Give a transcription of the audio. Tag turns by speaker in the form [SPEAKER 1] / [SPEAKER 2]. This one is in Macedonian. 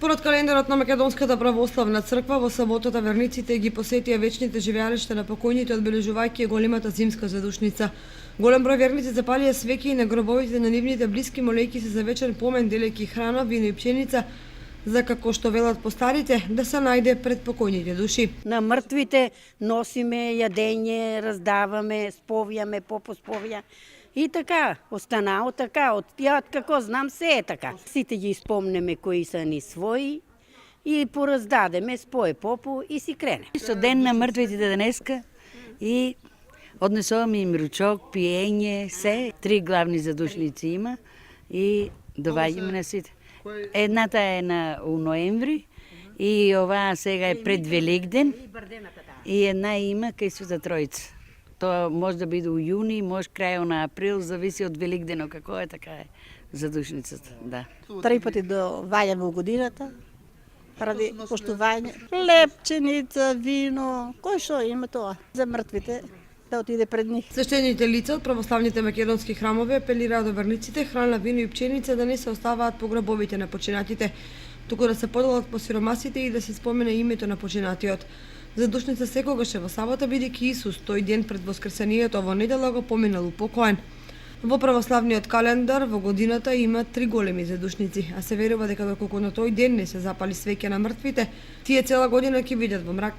[SPEAKER 1] Според календарот на Македонската православна црква, во саботата верниците ги посетија вечните живеалишта на покојните, одбележувајќи големата зимска задушница. Голем број верници запалија свеќи и на гробовите на нивните блиски, молејќи се за вечен помен, делејќи храна, вино и пченица, за како што велат постарите, да се најде пред покојните души.
[SPEAKER 2] На мртвите носиме јадење, раздаваме, сповјаме, попосповја. И така, останало така, од како знам, се е така. Сите ги спомнеме кои са ни своји и пораздадеме спое попу и си крене.
[SPEAKER 3] Со ден на мртвите денеска и однесуваме им ручок, пиење, се. 3 главни задушници има и доваѓаме на сите. Едната е у ноември и оваа сега е пред Великден и една има кај Света Тројца. Тоа може да биде у јуни, може крајот на април, зависи од Великденот како е, така е задушницата, да.
[SPEAKER 4] 3 пати доваѓаме во годината, ради поштување. Леп, пченица, вино, кој што има тоа за мртвите да отиде пред нив.
[SPEAKER 1] Свештените лица од православните македонски храмови апелираат до верниците храна, вино и пченица да не се оставаат по гробовите на починатите, туку да се поделат по сиромасите и да се спомене името на починатиот. Задушница секогаш е во сабота, бидејќи Исус тој ден пред воскресението во недела го поминал упокоен. Во православниот календар во годината има 3 големи задушници, а се верува дека доколку на тој ден не се запали свеќе на мртвите, тие цела година ќе видат во мрак.